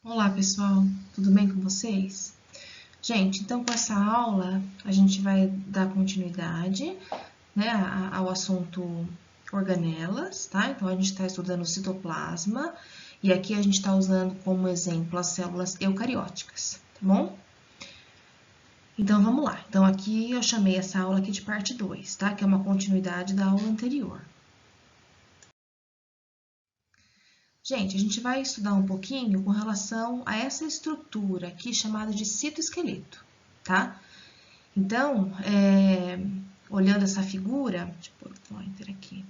Olá, pessoal, tudo bem com vocês? Gente, então com essa aula a gente vai dar continuidade, né, ao assunto organelas, tá? Então a gente está estudando o citoplasma e aqui a gente está usando como exemplo as células eucarióticas, tá bom? Então vamos lá. Então aqui eu chamei essa aula aqui de parte 2, tá? Que é uma continuidade da aula anterior. Gente, a gente vai estudar um pouquinho com relação a essa estrutura aqui chamada de citoesqueleto, tá? Então, olhando essa figura, deixa eu pôr o pointer aqui,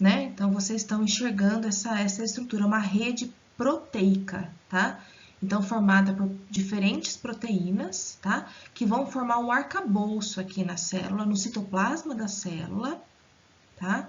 né? Então, vocês estão enxergando essa estrutura, uma rede proteica, tá? Então, formada por diferentes proteínas, tá? Que vão formar um arcabouço aqui na célula, no citoplasma da célula, tá?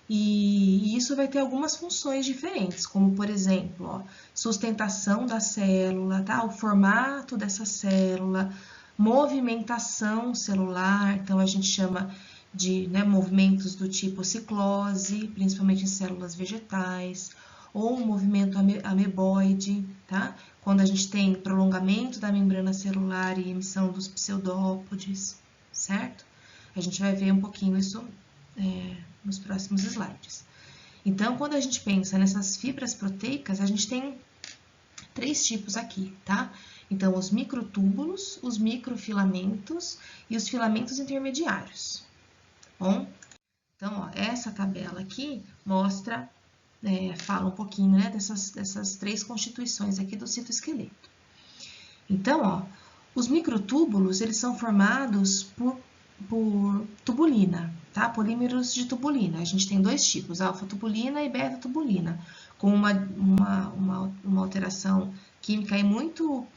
E isso vai ter algumas funções diferentes, como por exemplo, ó, sustentação da célula, tá? O formato dessa célula, movimentação celular, então a gente chama de, né, movimentos do tipo ciclose, principalmente em células vegetais, ou um movimento ameboide, tá? Quando a gente tem prolongamento da membrana celular e emissão dos pseudópodes, certo? A gente vai ver um pouquinho isso nos próximos slides. Então, quando a gente pensa nessas fibras proteicas, a gente tem três tipos aqui, tá? Então, os microtúbulos, os microfilamentos e os filamentos intermediários, tá bom? Então, ó, essa tabela aqui mostra, fala um pouquinho, né, dessas três constituições aqui do citoesqueleto. Então, ó, os microtúbulos, eles são formados por tubulina, tá? Polímeros de tubulina. A gente tem dois tipos, alfa-tubulina e beta-tubulina, com uma alteração química aí muito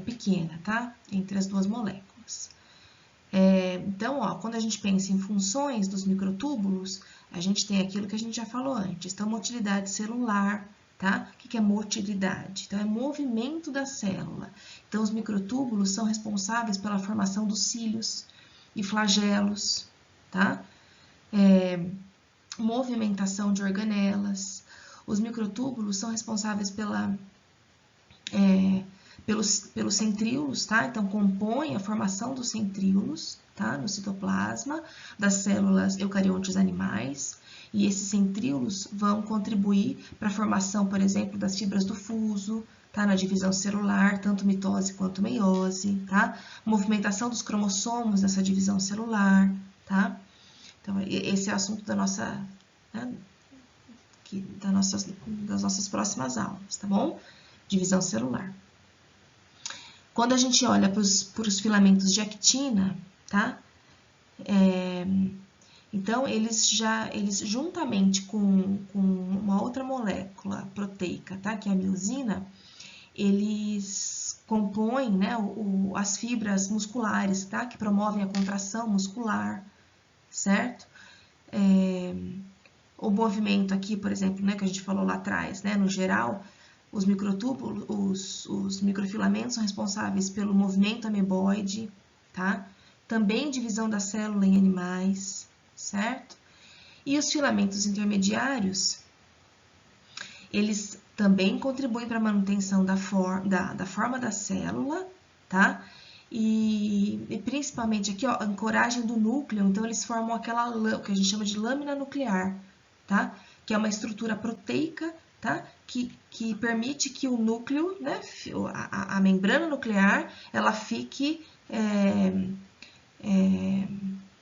pequena, tá? Entre as duas moléculas. Então, ó, quando a gente pensa em funções dos microtúbulos, a gente tem aquilo que a gente já falou antes. Então, motilidade celular, tá? O que é motilidade? Então, é movimento da célula. Então, os microtúbulos são responsáveis pela formação dos cílios e flagelos, tá? Movimentação de organelas. Os microtúbulos são responsáveis pelos centríolos, tá? Então, compõem a formação dos centríolos, tá? No citoplasma das células eucariontes animais. E esses centríolos vão contribuir para a formação, por exemplo, das fibras do fuso, tá? Na divisão celular, tanto mitose quanto meiose, tá? Movimentação dos cromossomos nessa divisão celular, tá? Então, esse é o assunto da nossa, né? Das nossas próximas aulas, tá bom? Divisão celular. Quando a gente olha para os filamentos de actina, tá? Então, eles juntamente com uma outra molécula proteica, tá? Que é a miosina, eles compõem, né, as fibras musculares, tá? Que promovem a contração muscular, certo? O movimento aqui, por exemplo, né, que a gente falou lá atrás, né? No geral, os microtúbulos, os microfilamentos são responsáveis pelo movimento ameboide, tá? Também divisão da célula em animais, certo? E os filamentos intermediários, eles também contribuem para a manutenção da forma da célula, tá? E principalmente aqui, ó, a ancoragem do núcleo, então eles formam aquela o que a gente chama de lâmina nuclear, tá? Que é uma estrutura proteica, tá? Que permite que o núcleo, né, a membrana nuclear, ela fique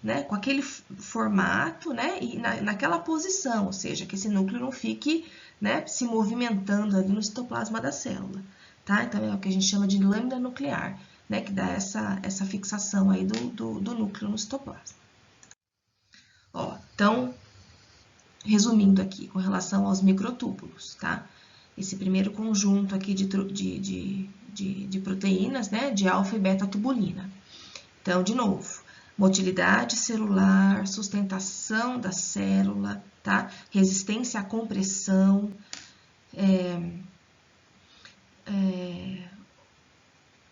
né, com aquele formato, né, e naquela posição, ou seja, que esse núcleo não fique, né, se movimentando ali no citoplasma da célula, tá? Então, é o que a gente chama de lâmina nuclear, né, que dá essa fixação aí do núcleo no citoplasma. Ó, então, resumindo aqui, com relação aos microtúbulos, tá? Esse primeiro conjunto aqui de proteínas, né, de alfa e beta tubulina. Então, de novo, motilidade celular, sustentação da célula, tá? Resistência à compressão,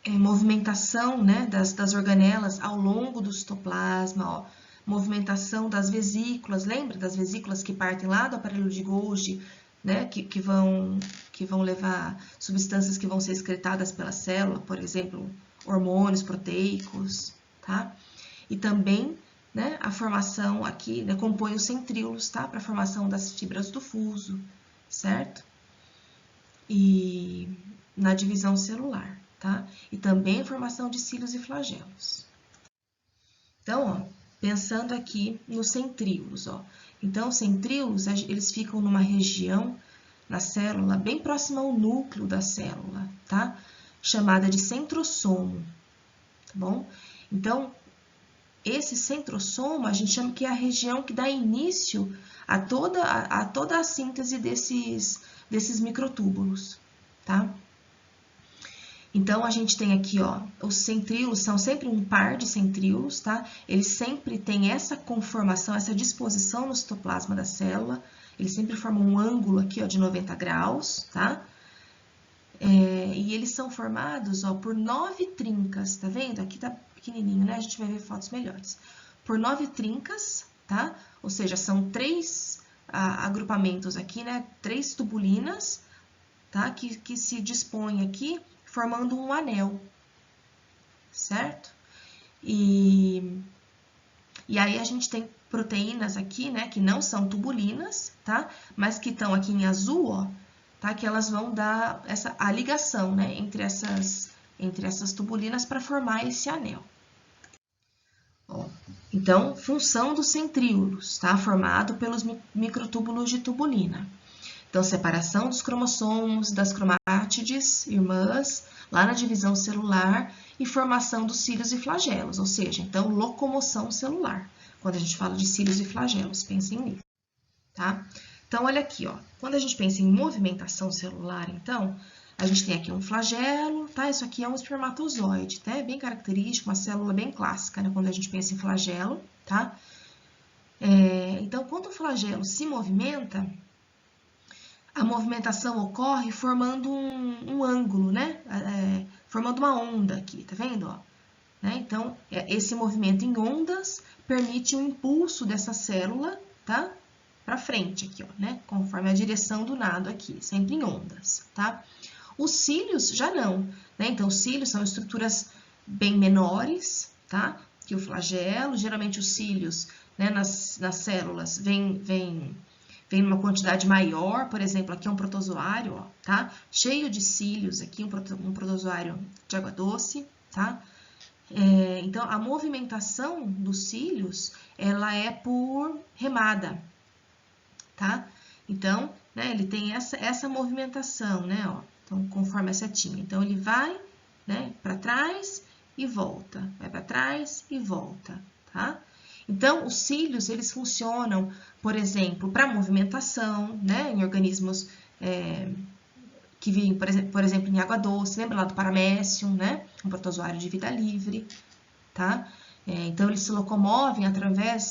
movimentação, né, das organelas ao longo do citoplasma, ó, movimentação das vesículas, lembra das vesículas que partem lá do aparelho de Golgi né, que vão levar substâncias que vão ser excretadas pela célula, por exemplo, hormônios proteicos, tá? E também, né, a formação aqui, né, compõe os centríolos, tá? Para a formação das fibras do fuso, certo? E na divisão celular, tá? E também a formação de cílios e flagelos. Então, ó, pensando aqui nos centríolos, ó. Então, os centríolos, eles ficam numa região na célula bem próxima ao núcleo da célula, tá? Chamada de centrosomo, tá bom? Então, esse centrosomo a gente chama que é a região que dá início a toda a síntese desses microtúbulos, tá? Então, a gente tem aqui, ó, os centríolos são sempre um par de centríolos, tá? Eles sempre têm essa conformação, essa disposição no citoplasma da célula. Eles sempre formam um ângulo aqui, ó, de 90 graus, tá? E eles são formados, ó, por 9 trincas, tá vendo? Aqui tá pequenininho, né? A gente vai ver fotos melhores. Por 9 trincas, tá? Ou seja, são 3 agrupamentos aqui, né? 3 tubulinas, tá? Que se dispõem aqui formando um anel, certo? E aí a gente tem proteínas aqui, né, que não são tubulinas, tá? Mas que estão aqui em azul, ó, tá? Que elas vão dar a ligação, né, entre essas tubulinas para formar esse anel. Ó, então, função dos centríolos, tá? Formado pelos microtúbulos de tubulina. Então, separação dos cromossomos, das cromátides irmãs, lá na divisão celular, e formação dos cílios e flagelos, ou seja, então, locomoção celular. Quando a gente fala de cílios e flagelos, pensem nisso, tá? Então, olha aqui, ó. Quando a gente pensa em movimentação celular, então, a gente tem aqui um flagelo, tá? Isso aqui é um espermatozoide, tá? É bem característico, uma célula bem clássica, né? Quando a gente pensa em flagelo, tá? Então, quando o flagelo se movimenta, a movimentação ocorre formando um ângulo, né? Formando uma onda aqui, tá vendo? Ó? Né? Então, esse movimento em ondas permite o impulso dessa célula, tá? Para frente aqui, ó, né? Conforme a direção do nado aqui, sempre em ondas, tá? Os cílios já não, né? Então, os cílios são estruturas bem menores, tá? Que o flagelo, geralmente os cílios, né? Nas células vem numa quantidade maior, por exemplo, aqui é um protozoário, ó, tá? Cheio de cílios aqui, um protozoário de água doce, tá? Então, a movimentação dos cílios, ela é por remada, tá? Então, né, ele tem essa movimentação, né, ó, então, conforme a setinha. Então, ele vai, né, para trás e volta, vai para trás e volta, tá? Então, os cílios, eles funcionam, por exemplo, para movimentação, né, em organismos que vivem, por exemplo, em água doce, lembra lá do paramécium, né, um protozoário de vida livre, tá? Então, eles se locomovem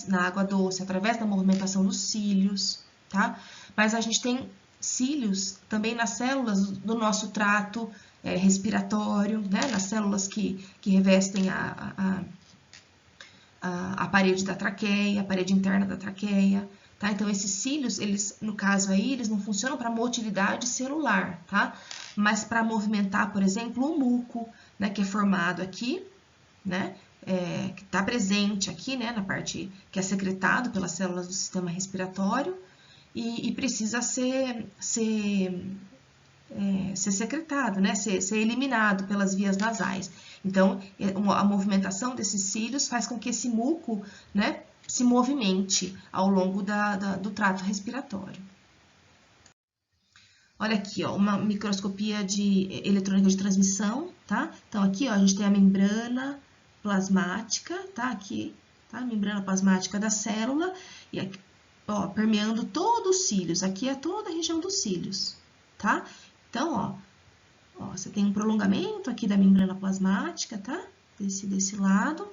na água doce, através da movimentação dos cílios, tá? Mas a gente tem cílios também nas células do nosso trato respiratório, né, nas células que revestem a parede da traqueia, a parede interna da traqueia, tá? Então, esses cílios, eles, no caso aí, eles não funcionam para motilidade celular, tá? Mas para movimentar, por exemplo, o muco, né, que é formado aqui, né? Que está presente aqui, né, na parte que é secretado pelas células do sistema respiratório e precisa ser secretado, né, ser eliminado pelas vias nasais. Então, a movimentação desses cílios faz com que esse muco, né, se movimente ao longo do trato respiratório. Olha aqui, ó, uma microscopia eletrônica de transmissão, tá? Então, aqui, ó, a gente tem a membrana plasmática, tá? Aqui, tá? A membrana plasmática da célula, e aqui, ó, permeando todos os cílios. Aqui é toda a região dos cílios, tá? Então, ó, você tem um prolongamento aqui da membrana plasmática, tá? Desse lado.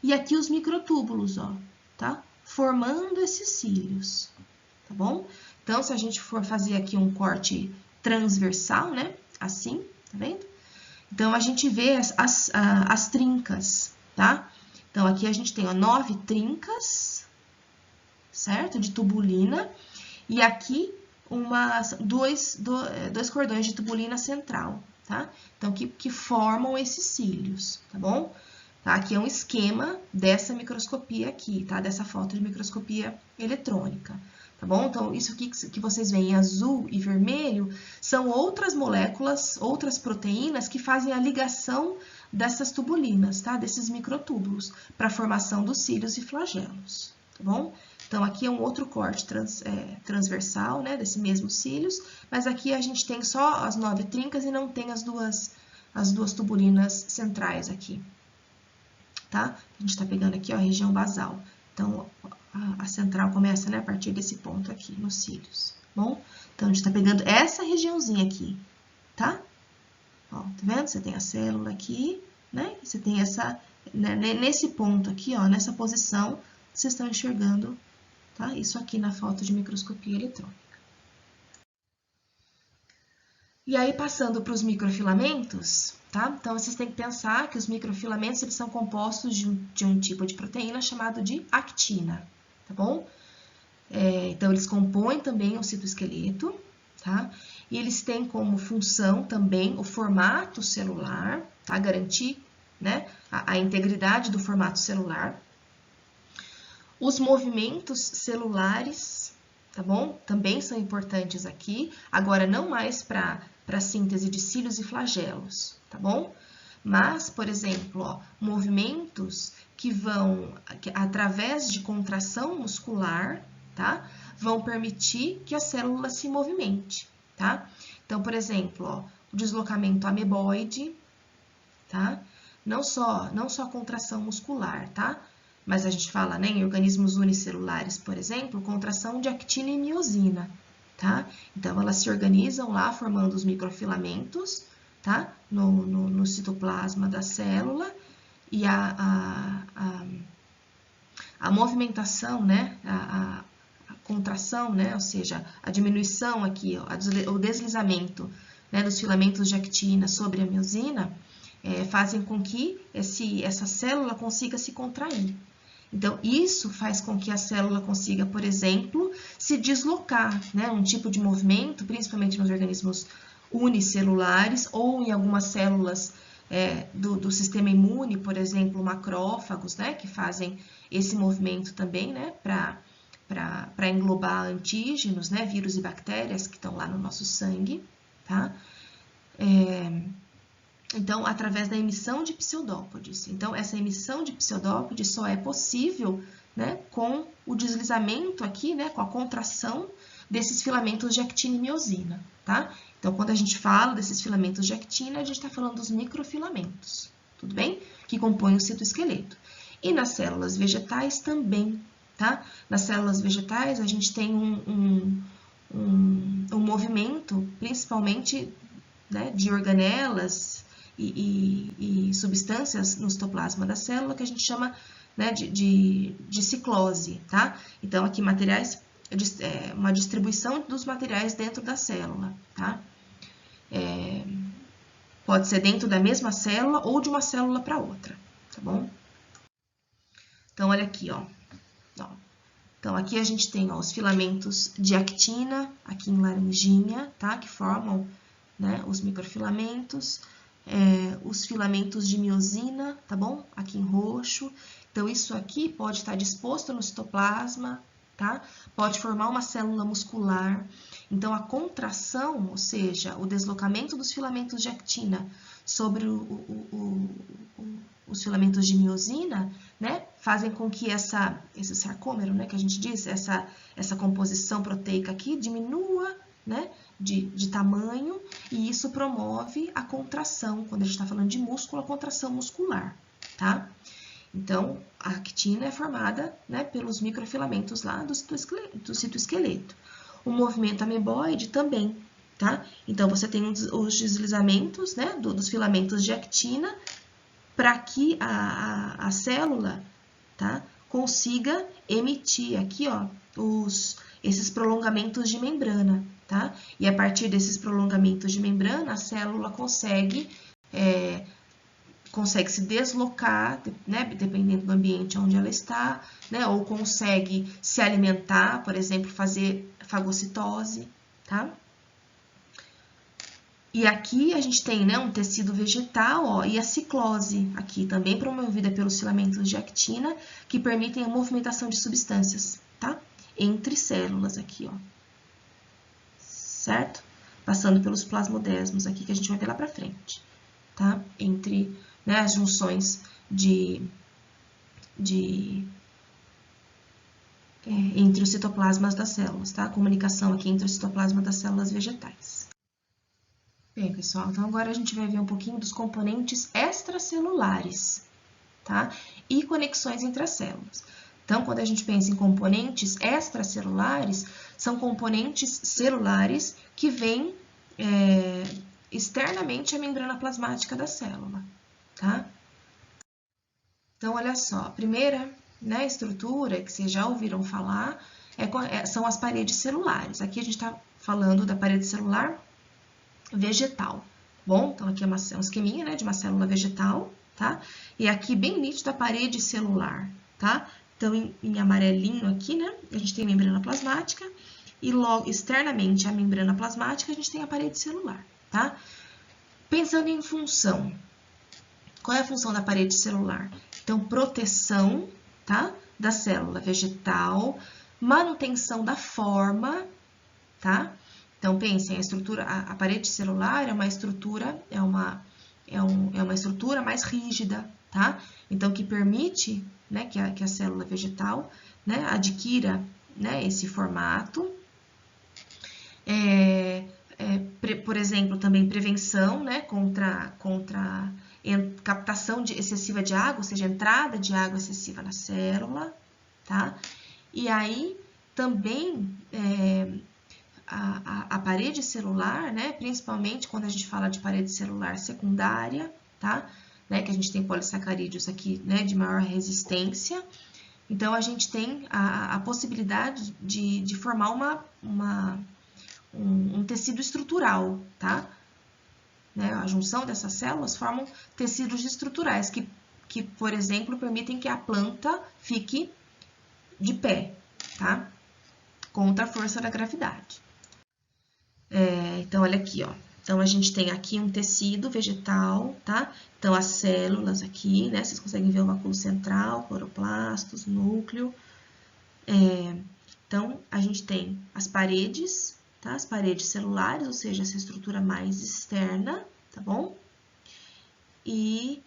E aqui os microtúbulos, ó, tá? Formando esses cílios, tá bom? Então, se a gente for fazer aqui um corte transversal, né? Assim, tá vendo? Então, a gente vê as trincas, tá? Então, aqui a gente tem, ó, 9 trincas, certo? De tubulina. E aqui, dois cordões de tubulina central, tá? Então, que formam esses cílios, tá bom? Tá? Aqui é um esquema dessa microscopia aqui, tá? Dessa foto de microscopia eletrônica, tá bom? Então, isso aqui que vocês veem em azul e vermelho são outras moléculas, outras proteínas que fazem a ligação dessas tubulinas, tá? Desses microtúbulos, para a formação dos cílios e flagelos, tá bom? Então, aqui é um outro corte transversal, né, desse mesmo cílios, mas aqui a gente tem só as 9 trincas e não tem as duas tubulinas centrais aqui, tá? A gente tá pegando aqui, ó, a região basal. Então, a central começa, né, a partir desse ponto aqui, nos cílios, tá bom? Então, a gente tá pegando essa regiãozinha aqui, tá? Ó, tá vendo? Você tem a célula aqui, né? Você tem essa, né, nesse ponto aqui, ó, nessa posição, vocês estão enxergando, tá? Isso aqui na foto de microscopia eletrônica. E aí, passando para os microfilamentos, tá? Então, vocês têm que pensar que os microfilamentos, eles são compostos de um tipo de proteína chamado de actina, tá bom? Então, eles compõem também o citoesqueleto, tá? E eles têm como função também o formato celular, tá? Garantir, né, a integridade do formato celular. Os movimentos celulares, tá bom? Também são importantes aqui, agora não mais para a síntese de cílios e flagelos, tá bom? Mas, por exemplo, ó, movimentos que através de contração muscular, tá? Vão permitir que a célula se movimente, tá? Então, por exemplo, ó, o deslocamento ameboide, tá? Não só a contração muscular, tá? Mas a gente fala, né, em organismos unicelulares, por exemplo, contração de actina e miosina, tá? Então, elas se organizam lá, formando os microfilamentos, tá? No citoplasma da célula, e a movimentação, né, a contração, né, ou seja, a diminuição aqui, ó, o deslizamento, né, dos filamentos de actina sobre a miosina, fazem com que essa célula consiga se contrair. Então, isso faz com que a célula consiga, por exemplo, se deslocar, né? Um tipo de movimento, principalmente nos organismos unicelulares ou em algumas células do sistema imune, por exemplo, macrófagos, né? Que fazem esse movimento também, né? Para englobar antígenos, né? Vírus e bactérias que estão lá no nosso sangue, tá? Então, através da emissão de pseudópodes. Então, essa emissão de pseudópodes só é possível, né, com o deslizamento aqui, né, com a contração desses filamentos de actina e miosina, tá? Então, quando a gente fala desses filamentos de actina, a gente está falando dos microfilamentos, tudo bem? Que compõem o citoesqueleto. E nas células vegetais também, tá? Nas células vegetais, a gente tem um movimento, principalmente, né, de organelas e substâncias no citoplasma da célula que a gente chama, né, de ciclose, tá? Então, aqui materiais, uma distribuição dos materiais dentro da célula, tá? Pode ser dentro da mesma célula ou de uma célula para outra, tá bom? Então, olha aqui, ó. Então, aqui a gente tem, ó, os filamentos de actina, aqui em laranjinha, tá? Que formam, né, os microfilamentos. Os filamentos de miosina, tá bom? Aqui em roxo. Então, isso aqui pode estar disposto no citoplasma, tá? Pode formar uma célula muscular. Então, a contração, ou seja, o deslocamento dos filamentos de actina sobre os filamentos de miosina, né? Fazem com que esse sarcômero, né, que a gente diz, essa composição proteica aqui diminua, né? De tamanho, e isso promove a contração, quando a gente está falando de músculo, a contração muscular, tá? Então, a actina é formada, né, pelos microfilamentos lá do citoesqueleto. O movimento ameboide também, tá? Então, você tem os deslizamentos, né, dos filamentos de actina para que a célula, tá, consiga emitir aqui, ó, esses prolongamentos de membrana, tá? E a partir desses prolongamentos de membrana, a célula consegue se deslocar, né? Dependendo do ambiente onde ela está, né? Ou consegue se alimentar, por exemplo, fazer fagocitose, tá? E aqui a gente tem, né, um tecido vegetal, ó, e a ciclose aqui, também promovida pelos filamentos de actina, que permitem a movimentação de substâncias, tá? Entre células aqui, ó. Certo? Passando pelos plasmodesmos aqui, que a gente vai ver lá pra frente, tá? Entre, né, as junções entre os citoplasmas das células, tá? A comunicação aqui entre o citoplasma das células vegetais. Bem, pessoal, então agora a gente vai ver um pouquinho dos componentes extracelulares, tá? E conexões entre as células. Então, quando a gente pensa em componentes extracelulares, são componentes celulares que vêm externamente à membrana plasmática da célula, tá? Então, olha só, a primeira, né, estrutura que vocês já ouviram falar são as paredes celulares. Aqui a gente está falando da parede celular vegetal, bom? Então, aqui é um esqueminha, né, de uma célula vegetal, tá? E aqui, bem nítido, a parede celular, tá? Então, em amarelinho aqui, né, a gente tem a membrana plasmática e logo, externamente à membrana plasmática, a gente tem a parede celular, tá? Pensando em função, qual é a função da parede celular? Então, proteção, tá? Da célula vegetal, manutenção da forma, tá? Então, pensem, a parede celular é uma estrutura, é uma estrutura mais rígida, tá? Então, que permite, né, que a célula vegetal, né, adquira, né, esse formato. Por exemplo, também prevenção, né, contra captação excessiva de água, ou seja, entrada de água excessiva na célula, tá? E aí, também, a parede celular, né, principalmente quando a gente fala de parede celular secundária, tá? Né, que a gente tem polissacarídeos aqui, né, de maior resistência. Então, a gente tem a possibilidade de formar um tecido estrutural, tá? Né, a junção dessas células formam tecidos estruturais que, por exemplo, permitem que a planta fique de pé, tá? Contra a força da gravidade. Então, olha aqui, ó. Então, a gente tem aqui um tecido vegetal, tá? Então, as células aqui, né? Vocês conseguem ver o vacúolo central, cloroplastos, núcleo. Então, a gente tem as paredes, tá? As paredes celulares, ou seja, essa estrutura mais externa, tá bom? E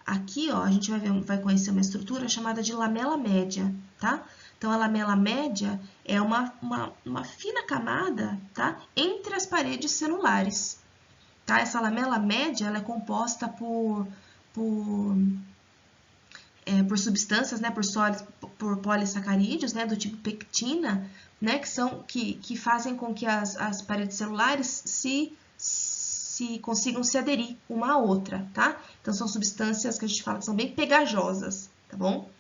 aqui, ó, a gente vai conhecer uma estrutura chamada de lamela média, tá? Então, a lamela média é uma fina camada, tá? Entre as paredes celulares, tá? Essa lamela média, ela é composta por substâncias, né? Por polissacarídeos, né? Do tipo pectina, né? Que fazem com que as paredes celulares se consigam se aderir uma à outra, tá? Então, são substâncias que a gente fala que são bem pegajosas, tá bom?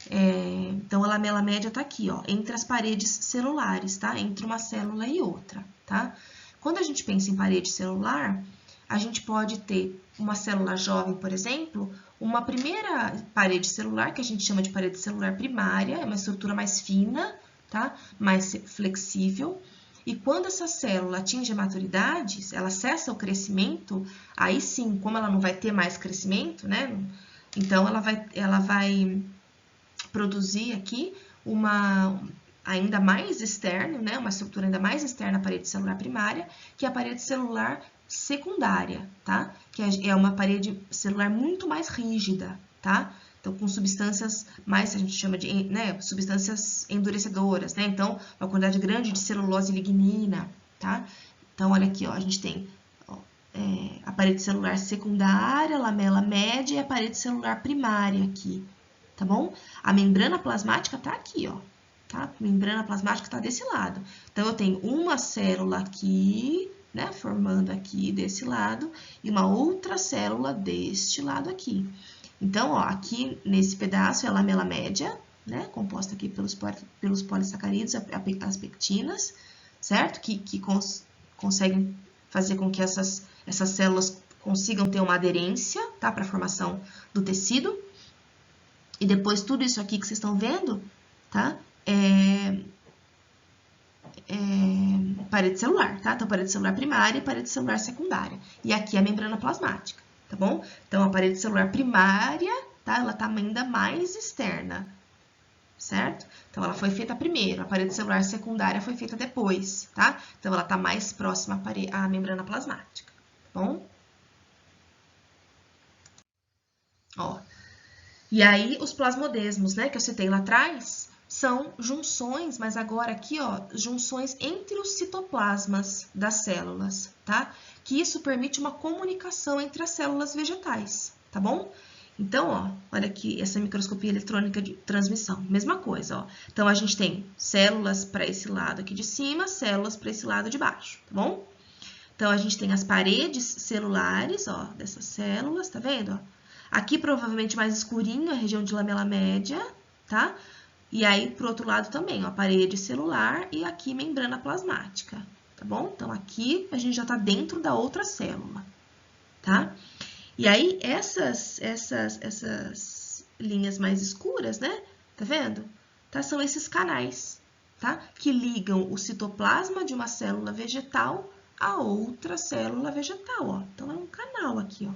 Então, a lamela média tá aqui, ó, entre as paredes celulares, tá? Entre uma célula e outra, tá? Quando a gente pensa em parede celular, a gente pode ter uma célula jovem, por exemplo, uma primeira parede celular, que a gente chama de parede celular primária, é uma estrutura mais fina, tá? Mais flexível. E quando essa célula atinge a maturidade, ela cessa o crescimento, aí sim, como ela não vai ter mais crescimento, né? Então, ela vai produzir aqui ainda mais externo, né? Uma estrutura ainda mais externa à parede celular primária, que é a parede celular secundária, tá? Que é uma parede celular muito mais rígida, tá? Então, com substâncias mais, a gente chama de, né, substâncias endurecedoras, né? Então, uma quantidade grande de celulose e lignina, tá? Então, olha aqui, ó, a gente tem a parede celular secundária, lamela média e a parede celular primária aqui, tá bom? A membrana plasmática tá aqui, ó, tá? A membrana plasmática tá desse lado. Então, eu tenho uma célula aqui, né, formando aqui desse lado, e uma outra célula deste lado aqui. Então, ó, aqui nesse pedaço é a lamela média, né, composta aqui pelos polissacarídeos, as pectinas, certo? Que conseguem fazer com que essas células consigam ter uma aderência, tá, para a formação do tecido. E depois tudo isso aqui que vocês estão vendo, tá, parede celular, tá? Então, parede celular primária e parede celular secundária. E aqui a membrana plasmática, tá bom? Então, a parede celular primária, tá? Ela tá ainda mais externa, certo? Então, ela foi feita primeiro, a parede celular secundária foi feita depois, tá? Então, ela tá mais próxima à membrana plasmática, tá bom? Ó, e aí, os plasmodesmos, né, que eu citei lá atrás, são junções, mas agora aqui, ó, junções entre os citoplasmas das células, tá? Que isso permite uma comunicação entre as células vegetais, tá bom? Então, ó, olha aqui essa microscopia eletrônica de transmissão, mesma coisa, ó. Então, a gente tem células para esse lado aqui de cima, células para esse lado de baixo, tá bom? Então, a gente tem as paredes celulares, ó, dessas células, tá vendo, ó? Aqui, provavelmente, mais escurinho, a região de lamela média, tá? E aí, pro outro lado também, ó, a parede celular e aqui membrana plasmática, tá bom? Então, aqui a gente já tá dentro da outra célula, tá? E aí, essas linhas mais escuras, né? Tá vendo? Tá? São esses canais, tá? Que ligam o citoplasma de uma célula vegetal a outra célula vegetal, ó. Então, é um canal aqui, ó.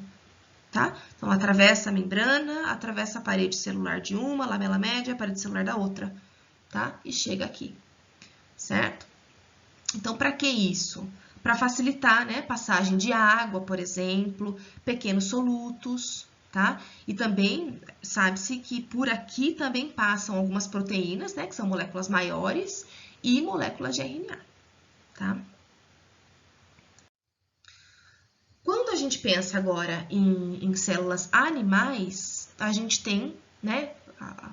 Tá? Então, atravessa a membrana, atravessa a parede celular de uma, lamela média, a parede celular da outra, tá? E chega aqui, certo? Então, para que isso? Para facilitar, né, passagem de água, por exemplo, pequenos solutos, tá? E também sabe-se que por aqui também passam algumas proteínas, né, que são moléculas maiores, e moléculas de RNA, tá? Quando a gente pensa agora em células animais, a gente tem, né,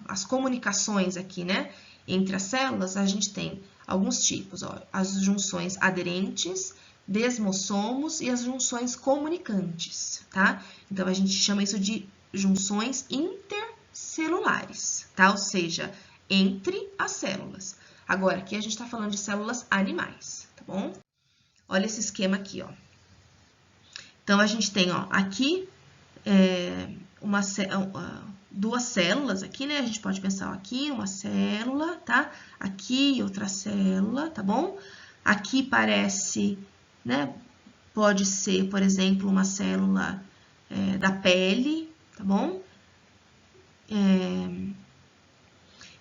as comunicações aqui, né, entre as células, a gente tem alguns tipos, ó, as junções aderentes, desmossomos e as junções comunicantes, tá? Então, a gente chama isso de junções intercelulares, tá? Ou seja, entre as células. Agora, aqui a gente está falando de células animais, tá bom? Olha esse esquema aqui, ó. Então, a gente tem, ó, aqui duas células aqui, né? A gente pode pensar ó, aqui uma célula, tá? Aqui outra célula, tá bom? Aqui parece, né? Pode ser, por exemplo, uma célula da pele, tá bom?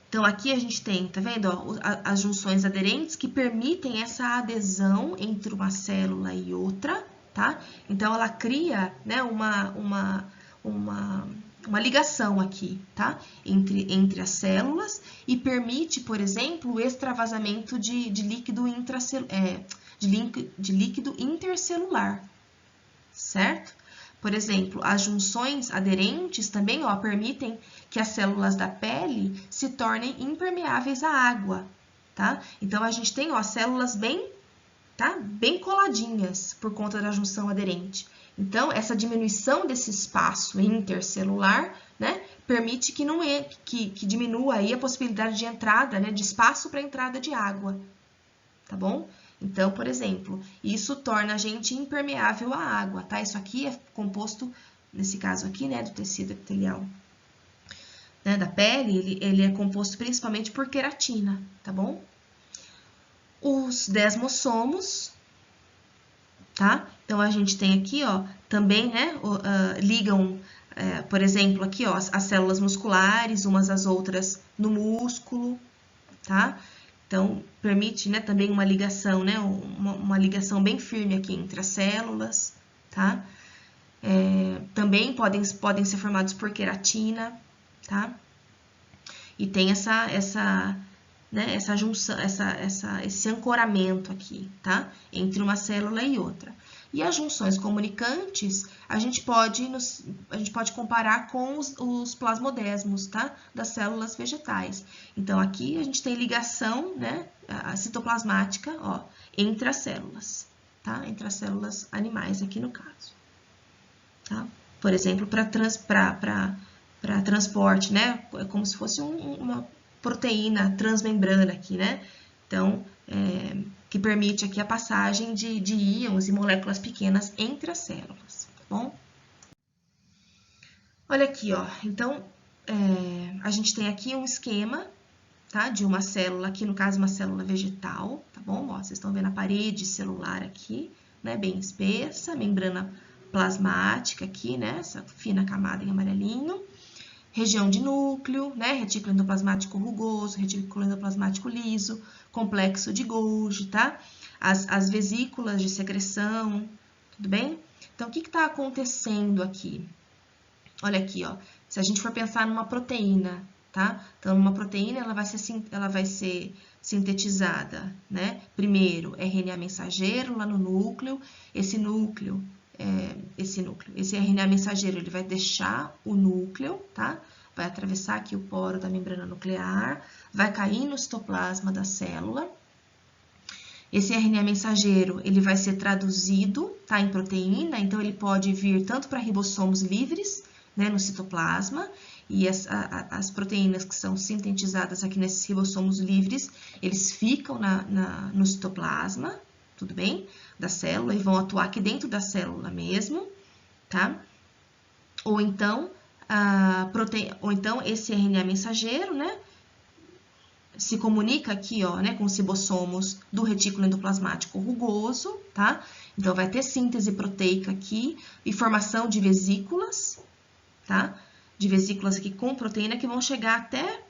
Então, aqui a gente tem, tá vendo? Ó, as junções aderentes que permitem essa adesão entre uma célula e outra, tá? Então, ela cria, né, uma ligação aqui, tá? Entre as células e permite, por exemplo, o extravasamento de líquido intercelular, certo? Por exemplo, as junções aderentes também, ó, permitem que as células da pele se tornem impermeáveis à água, tá? Então, a gente tem, ó, células bem coladinhas por conta da junção aderente. Então, essa diminuição desse espaço intercelular, né, permite que diminua aí a possibilidade de entrada, né, de espaço para entrada de água, tá bom? Então, por exemplo, isso torna a gente impermeável à água, tá? Isso aqui é composto, nesse caso aqui, né, do tecido epitelial, né, da pele, ele é composto principalmente por queratina, tá bom? Os desmossomos, tá? Então, a gente tem aqui, ó, também, né, ligam, por exemplo, aqui, ó, as células musculares, umas às outras no músculo, tá? Então, permite, né, também uma ligação, né, uma ligação bem firme aqui entre as células, tá? Também podem ser formados por queratina, tá? E tem né, essa junção, esse ancoramento aqui, tá? Entre uma célula e outra. E as junções comunicantes, a gente pode comparar com os plasmodesmos, tá? Das células vegetais. Então, aqui a gente tem ligação, né? A citoplasmática, ó, entre as células, tá? Entre as células animais, aqui no caso. Tá? Por exemplo, para transporte, né? É como se fosse uma proteína transmembrana aqui, né? Então, que permite aqui a passagem de íons e moléculas pequenas entre as células, tá bom? Olha aqui, ó. Então, a gente tem aqui um esquema, tá? De uma célula, aqui no caso uma célula vegetal, tá bom? Ó, vocês estão vendo a parede celular aqui, né? Bem espessa, membrana plasmática aqui, né? Essa fina camada em amarelinho. Região de núcleo, né? Retículo endoplasmático rugoso, retículo endoplasmático liso, complexo de Golgi, tá? As vesículas de secreção, tudo bem? Então, o que está acontecendo aqui? Olha aqui, ó. Se a gente for pensar numa proteína, tá? Então, uma proteína, ela vai ser sintetizada, né? Primeiro, RNA mensageiro lá no núcleo. Esse RNA mensageiro, ele vai deixar o núcleo, tá? Vai atravessar aqui o poro da membrana nuclear, vai cair no citoplasma da célula. Esse RNA mensageiro, ele vai ser traduzido, tá, em proteína, então ele pode vir tanto para ribossomos livres, né, no citoplasma, e as proteínas que são sintetizadas aqui nesses ribossomos livres, eles ficam no citoplasma, tudo bem? Da célula, e vão atuar aqui dentro da célula mesmo, tá? Ou então esse RNA mensageiro, né, se comunica aqui, ó, né, com os ribossomos do retículo endoplasmático rugoso, tá? Então, vai ter síntese proteica aqui e formação de vesículas, tá? De vesículas aqui com proteína que vão chegar até,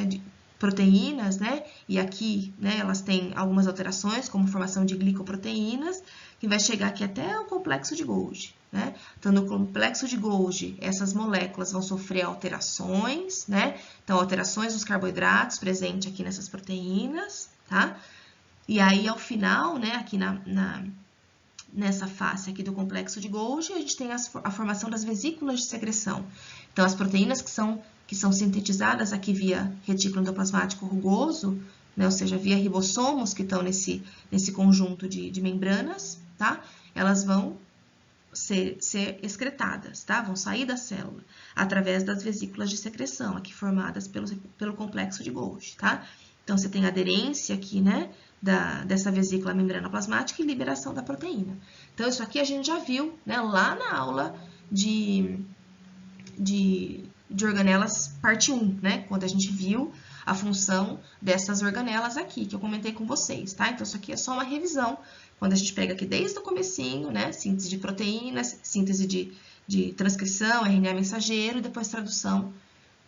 de proteínas, né? E aqui, né, elas têm algumas alterações, como formação de glicoproteínas, que vai chegar aqui até o complexo de Golgi, né? Então, no complexo de Golgi, essas moléculas vão sofrer alterações, né? Então, alterações dos carboidratos presentes aqui nessas proteínas, tá? E aí, ao final, né, aqui nessa face aqui do complexo de Golgi, a gente tem a formação das vesículas de secreção. Então, as proteínas que são sintetizadas aqui via retículo endoplasmático rugoso, né, ou seja, via ribossomos que estão nesse conjunto de membranas, tá? Elas vão ser excretadas, tá? Vão sair da célula através das vesículas de secreção, aqui formadas pelo complexo de Golgi, tá? Então, você tem aderência aqui, né, dessa vesícula à membrana plasmática e liberação da proteína. Então, isso aqui a gente já viu, né, lá na aula de organelas parte 1, né, quando a gente viu a função dessas organelas aqui, que eu comentei com vocês, tá? Então, isso aqui é só uma revisão, quando a gente pega aqui desde o comecinho, né, síntese de proteínas, síntese de transcrição, RNA mensageiro, e depois tradução,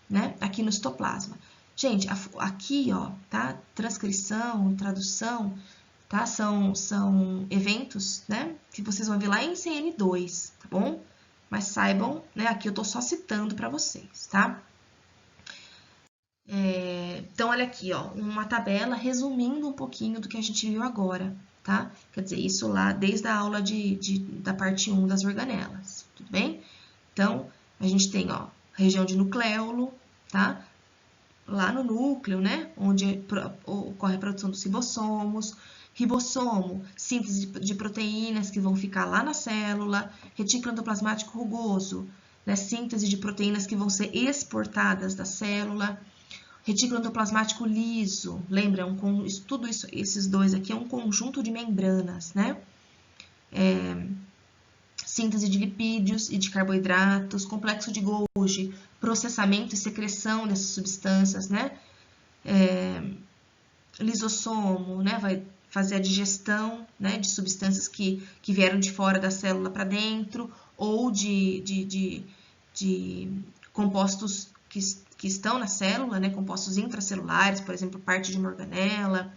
né, aqui no citoplasma. Gente, aqui, ó, tá? Transcrição, tradução, tá? São eventos, né, que vocês vão ver lá em CN2, tá bom? Mas saibam, né, aqui eu tô só citando para vocês, tá? Então, olha aqui, ó, uma tabela resumindo um pouquinho do que a gente viu agora, tá? Quer dizer, isso lá desde a aula da parte 1 das organelas, tudo bem? Então, a gente tem, ó, região de nucleolo, tá? Lá no núcleo, né, onde ocorre a produção dos ribossomos, ribossomo, síntese de proteínas que vão ficar lá na célula, retículo endoplasmático rugoso, né, síntese de proteínas que vão ser exportadas da célula, retículo endoplasmático liso, lembra, tudo isso, esses dois aqui é um conjunto de membranas, né? Síntese de lipídios e de carboidratos, complexo de Golgi, processamento e secreção dessas substâncias, né? Lisossomo, né? Vai fazer a digestão, né, de substâncias que vieram de fora da célula para dentro, ou de compostos que estão na célula, né, compostos intracelulares, por exemplo, parte de uma organela,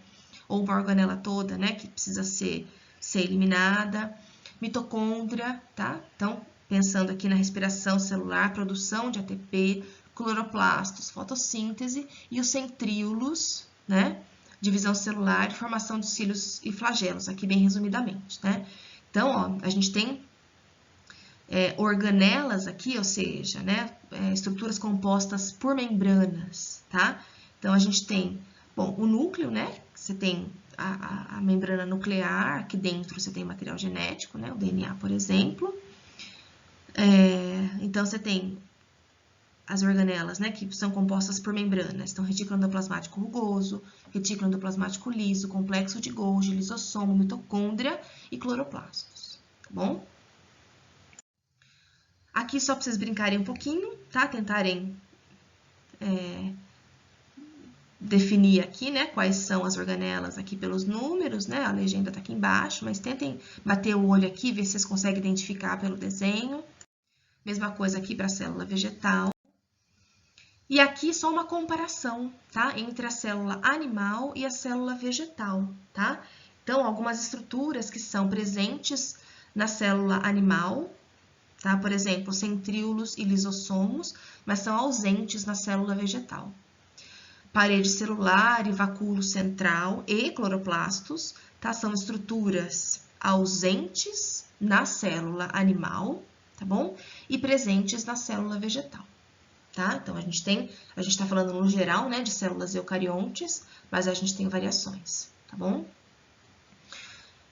ou uma organela toda, né, que precisa ser eliminada. Mitocôndria, tá? Então, pensando aqui na respiração celular, produção de ATP, cloroplastos, fotossíntese e os centríolos, né? Divisão celular e formação de cílios e flagelos, aqui bem resumidamente, né? Então, ó, a gente tem organelas aqui, ou seja, né, estruturas compostas por membranas, tá? Então, a gente tem, bom, o núcleo, né? Você tem a membrana nuclear, aqui dentro você tem material genético, né, o DNA, por exemplo. Então, você tem as organelas, né, que são compostas por membranas. Então, retículo endoplasmático rugoso, retículo endoplasmático liso, complexo de Golgi, lisossomo, mitocôndria e cloroplastos, tá bom? Aqui só para vocês brincarem um pouquinho, tá? Tentarem definir aqui, né, quais são as organelas aqui pelos números, né, a legenda tá aqui embaixo, mas tentem bater o olho aqui, ver se vocês conseguem identificar pelo desenho. Mesma coisa aqui para a célula vegetal. E aqui só uma comparação, tá, entre a célula animal e a célula vegetal, tá? Então, algumas estruturas que são presentes na célula animal, tá? Por exemplo, centríolos e lisossomos, mas são ausentes na célula vegetal. Parede celular e vacúolo central e cloroplastos, tá? São estruturas ausentes na célula animal, tá bom? E presentes na célula vegetal, tá? Então, a gente tá falando no geral, né, de células eucariontes, mas a gente tem variações, tá bom?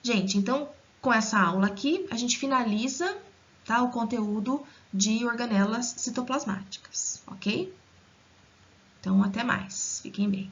Gente, então, com essa aula aqui, a gente finaliza, tá, o conteúdo de organelas citoplasmáticas, ok? Então, até mais. Fiquem bem.